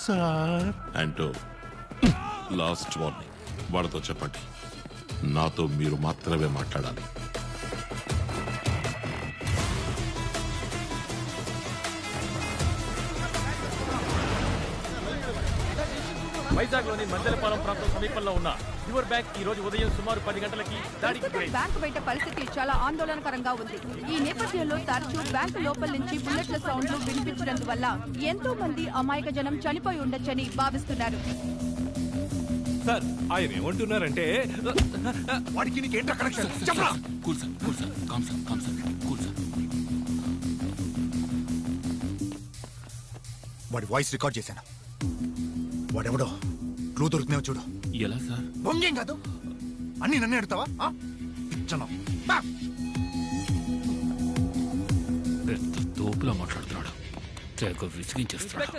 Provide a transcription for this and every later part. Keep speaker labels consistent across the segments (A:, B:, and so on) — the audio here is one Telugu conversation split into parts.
A: సార్ అంటూ లాస్ట్ వార్నింగ్, వాళ్ళతో చెప్పండి నాతో మీరు మాత్రమే మాట్లాడాలి.
B: వైజాగ్లోని మందలపాలెం ప్రాంతం సమీపంలో ఉన్న యువర్ బ్యాంక్ ఈ రోజు ఉదయం సుమారు 10 గంటలకి
C: బ్యాంకు బయట పరిస్థితి చాలా ఆందోళనకరంగా ఉంది. ఈ నేపథ్యంలో తరచూ బ్యాంకు లోపల నుంచి బుల్లెట్ల సౌండ్లు వినిపించడందువల్ల ఎంతో మంది అమాయక జనం చనిపోయి ఉండొచ్చని భావిస్తున్నారు.
B: సార్ ఆయన ఏమంటున్నారంటే
D: వాడికి నీకేంట్రా కనెక్షన్ చెప్పరా?
E: Cool sir, cool sir, calm sir, calm sir, cool sir.
D: వాడి వాయిస్ రికార్డ్ చేశాను. వాడెవడో క్లూ దొరుకుతున్నావు చూడు.
E: ఎలా సార్?
D: బొంగేం కాదు, అన్ని నన్నే అడుగుతావా?
E: పెద్ద తోపులా మాట్లాడుతున్నాడు, తెగ విసిగించేస్తున్నాడు.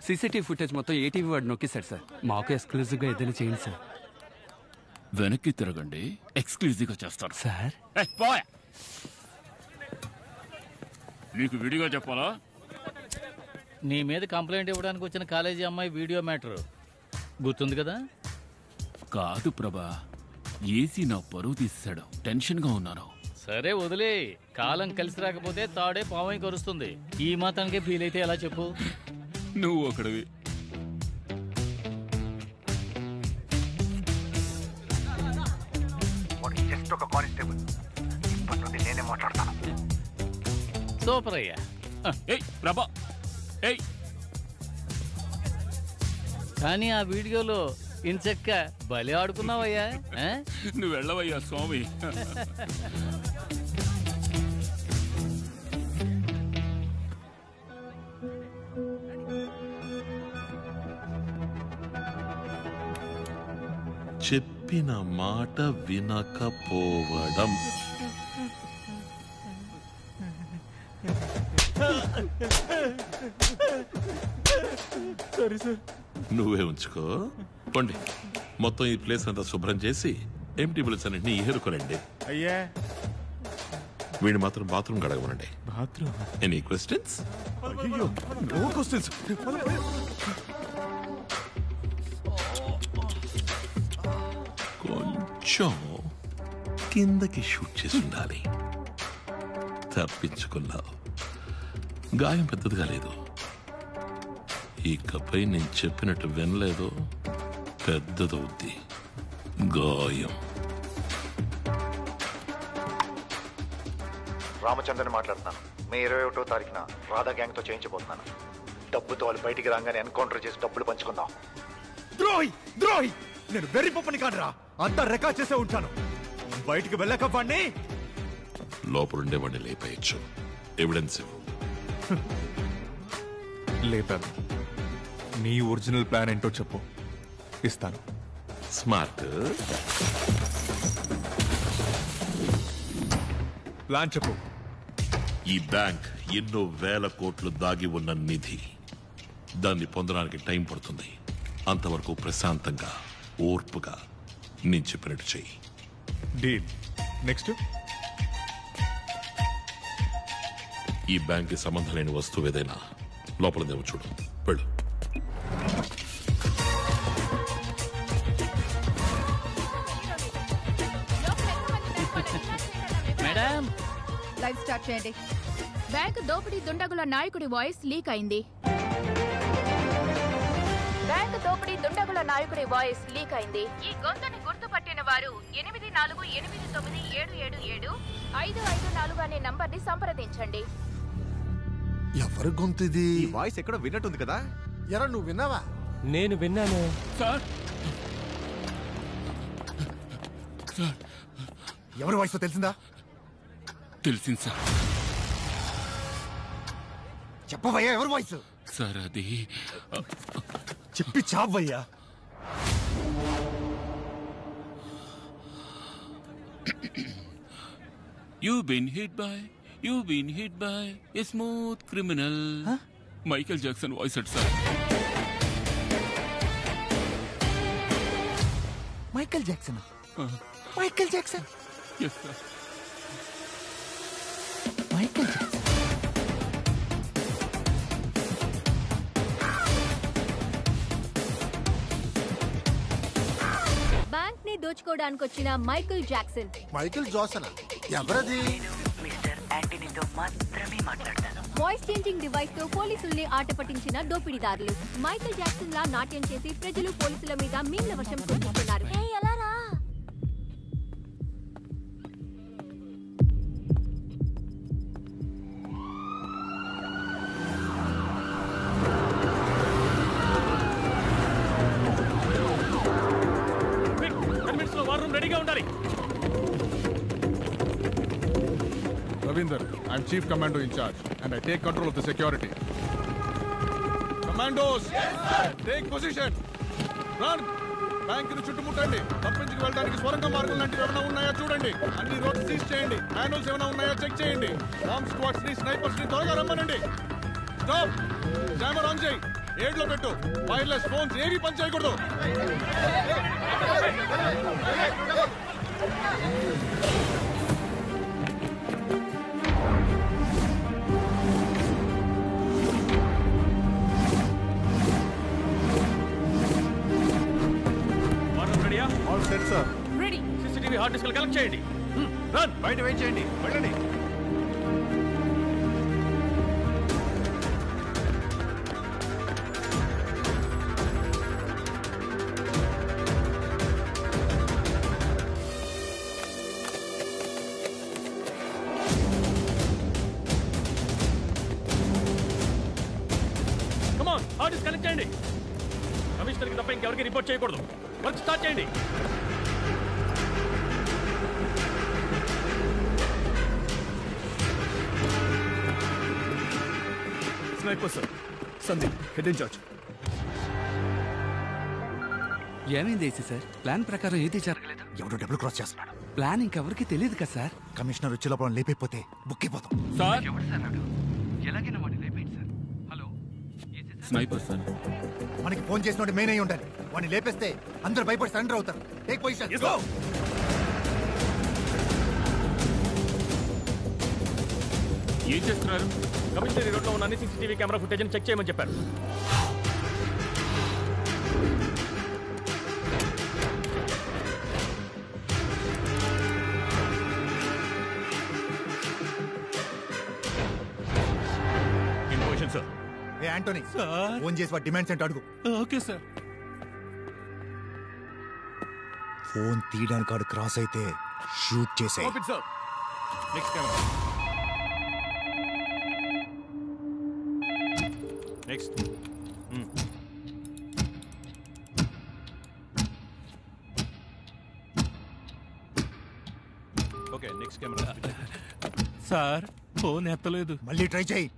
F: సీసీటీవీ ఫుటేజ్ మొత్తం ఏటీవీ వాడు నొక్కేశాడు సార్. మాకు ఎక్స్క్లూజివ్గా ఏదైనా చేయండి సార్.
E: వెనక్కి తిరగండి, ఎక్స్క్లూజివ్గా చేస్తారు
F: సార్.
E: నీకు విడిగా చెప్పాలా?
G: నీ మీద కంప్లైంట్ ఇవ్వడానికి వచ్చిన కాలేజీ అమ్మాయి వీడియో మ్యాటర్ గుర్తుంది కదా?
E: కాదు ప్రభా, ఏసీ నా పరువు తీసాడు, టెన్షన్గా ఉన్నాను.
G: సరే వదిలే, కాలం కలిసి రాకపోతే తాడే పావై కరుస్తుంది. ఈ మాత్రానికే ఫీల్ అయితే ఎలా చెప్పు?
E: నువ్వు ఒకడివి.
D: జస్ట్ ఒక కానిస్టేబుల్, ఇప్పటి నుండి నేనే మాట్లాడతాను.
G: సూపర్ అయ్యా.
E: ఏయ్ ప్రభా, ఏయ్.
G: కానీ ఆ వీడియోలో ఇంచక్క బలి ఆడుకున్నావయ్యా.
E: నువ్వు వెళ్ళవయ్యా స్వామి.
A: చెప్పిన మాట వినకపోవడం. నువ్వే ఉంచుకో. పండి మొత్తం ఈ ప్లేస్ అంతా శుభ్రం చేసి ఎంటీ బిల్స్ అన్నింటినీ ఏరుకోనండి.
B: అయ్యా
A: వీడిని మాత్రం బాత్రూమ్ కడగమనండి.
B: Bathroom?
A: Any questions?
B: No questions.
A: కొంచెం కిందకి షూట్ చేసి ఉండాలి. తప్పించుకున్నావు. గాయం పెద్దదిగా లేదు. ఇకపై నేను చెప్పినట్టు వినలేదు, పెద్దదవుద్ది గాయం.
D: రామచంద్రని మాట్లాడుతున్నాను. మే 21వ తారీఖున రాధా గ్యాంగ్ తో చేయించబోతున్నాను. డబ్బుతో వాళ్ళు బయటికి రాగానే ఎన్కౌంటర్ చేసి డబ్బులు పంచుకుందాం. ద్రోహి ద్రోహి, నేను వెర్రి పప్పని కాదురా, అంతా రికార్డ్ చేసే ఉంటాను. బయటికి వెళ్ళక వాడిని
A: లోపలుండే వాడిని లేపేయచ్చు. ఎవిడెన్స్ ఇవ్వు.
H: లేపాను. నీ ఒరిజినల్ ప్లాన్ ఏంటో చెప్పు, ఇస్తాను.
A: స్మార్ట్.
H: ప్లాన్ చెప్పు.
A: ఈ బ్యాంక్ ఎన్నో వేల కోట్లు దాగి ఉన్న నిధి. దాన్ని పొందడానికి టైం పడుతుంది. అంతవరకు ప్రశాంతంగా ఓర్పుగా నేను చెప్పినట్టు చెయ్యి.
H: డీల్. నెక్స్ట్?
A: ఈ బ్యాంక్కి సంబంధం లేని వస్తువు ఏదైనా లోపలదేమో చూడు. వెళ్ళు.
C: మేడం, లైవ్ స్టార్ట్ చేయండి.
I: బ్యాంకు దోపిడీ దుండగుల నాయకుడి వాయిస్ లీక్ అయింది. బ్యాంకు దోపిడీ దుండగుల నాయకుడి వాయిస్ లీక్ అయింది. ఈ గొంతుని గుర్తుపట్టిన వారు 8489777554 అనే నంబర్ని సంప్రదించండి.
D: ఎవరి గొంతు ఇది?
J: ఈ వాయిస్ ఎక్కడో విన్నట్టుంది కదా.
D: ఎరా నువ్వు విన్నావా?
B: నేను విన్నాను
E: సార్.
D: ఎవరి వాయిస్ తెలిసిందా?
E: తెలిసింది సార్.
D: చెప్పవయ్యా ఎవరి వాయిస్?
E: సార్ అది
D: చెప్పి చావయ్యా.
E: You've been hit by a smooth criminal. Michael Jackson voice at sir.
D: Michael Jackson? Michael Jackson?
E: Yes sir.
D: Michael Jackson.
I: దోచుకోవడానికి వచ్చిన మైకేల్ జాక్సన్.
J: మైకేల్ జాక్సన్ ఎవరది?
I: వాయిస్ చేంజింగ్ డివైస్ తో పోలీసుల్ని ఆట పట్టించిన దోపిడీదారులు. మైకేల్ జాక్సన్ లా నాట్యం చేసి ప్రజలు పోలీసుల మీద మీమ్ల వర్షం కురిపిస్తున్నారు.
B: రెడీగా ఉండాలి.
H: Ravinder, I'm Chief Commando in charge and I take control of the security. Commandos, yes, sir. Take position. Run. బ్యాంకును చుట్టుముట్టండి. తప్పించుకు వెళ్ళడానికి స్వరంగ మార్గం లాంటివి ఏమైనా ఉన్నాయా చూడండి. అన్ని రోడ్స్ సీజ్ చేయండి. మాన్యువల్స్ ఏమైనా ఉన్నాయా చెక్ చేయండి. బాంబ్ స్క్వాడ్స్ ని స్నైపర్స్ ని త్వరగా రమ్మనండి. స్టాప్. జామర్ ఆన్ చేయి. ఏడ్లో పెట్టు. వైర్లెస్ ఫోన్స్ ఏవి పని చేయకూడదు.
J: All set sir.
B: Ready. CCTV hard disk collect చేయండి. రన్.
D: బయట వెయిట్ చేయండి. వెళ్ళండి.
B: కమాన్, హార్డ్ డిస్క్ కనెక్ట్ చేయండి. కమిషనర్కి తప్ప ఇంకెవరికి రిపోర్ట్ చేయకూడదు. వర్క్ స్టార్ట్ చేయండి.
K: Sniper sir, Sandeep, head incharge.
F: ఏమైంది ఏసీ సార్? ప్లాన్ ప్రకారం ఏది జరగలేదు.
D: ఎవడో డబుల్ క్రాస్ చేస్తున్నాడు.
F: ప్లాన్ ఇంకెవరికి తెలియదు కదా సార్.
D: కమిషనర్ వచ్చే లోపల లేపైపోతే బుక్ అయిపోతాం.
E: సార్
F: ఎవడు సార్ నాడు? ఎలాగైనా వాడిని లేపేయండి సార్. Hello,
E: sniper sir.
D: మనకి ఫోన్ చేసినోడు మెయిన్ అయి ఉండాలి. వాడిని లేపేస్తే అందరూ భయపడి సరెండర్ అవుతారు. Take position.
E: ఏం చేస్తున్నారు?
B: కమిషనరీ రోడ్ లో ఉన్న అన్ని సీసీటీవీ కెమెరా ఫుటేజ్ చెక్ చేయమని చెప్పారు. Information sir.
D: ఏ యాంటోనీ, ఫోన్ చేసి వాడి డిమాండ్స్ ఏంటో అడుగు.
E: Okay sir.
D: ఫోన్ తీయడానికి వాడు క్రాస్ అయితే షూట్ చేసే.
H: Sir. Next camera.
B: Next. Okay, next camera.
E: Sir phone ఎత్తలేదు.
D: మళ్ళీ ట్రై చేయి.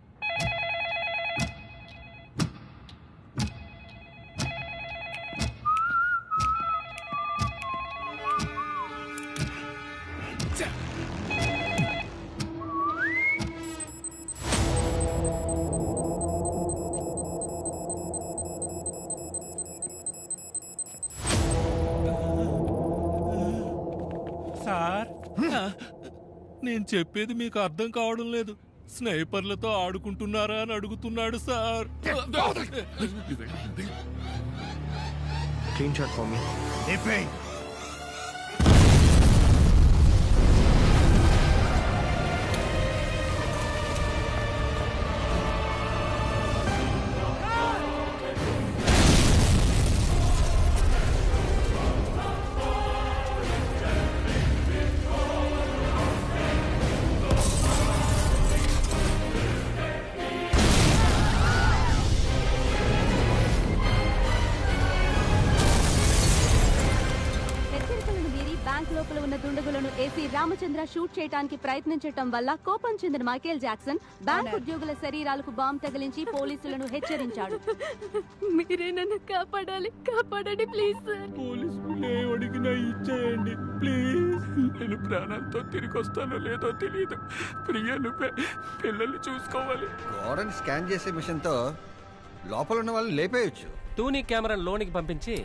E: సార్ నేను చెప్పేది మీకు అర్థం కావడం లేదు. స్నైపర్లతో ఆడుకుంటున్నారా అని అడుగుతున్నాడు sir.
J: Clean shot for me.
D: లేపేయ్.
C: లోపల ఉన్న దుండగులను ఏసీ రామచంద్ర షూట్ చేయడానికి ప్రయత్నించడం వల్ల కోపం చెందిన మైకేల్ జాక్సన్ బ్యాంక్ ఉద్యోగుల శరీరాలకు బాంబు తగిలించి పోలీసులను హెచ్చరించాడు.
I: మీరే నన్ను కాపాడాలి, కాపాడండి ప్లీజ్ సార్.
E: పోలీసులు అడిగినా ఇచ్చేయండి ప్లీజ్. నేను ప్రాణంతో తిరిగి వస్తానో లేదో తెలియదు. ప్రియను పిల్లల్ని చూసుకోవాలి.
J: గోడని స్కాన్ చేసే మిషన్ తో లోపల ఉన్న వాళ్ళని లేపేయచ్చు.
B: టూనీ కెమెరా లోనికి పంపించి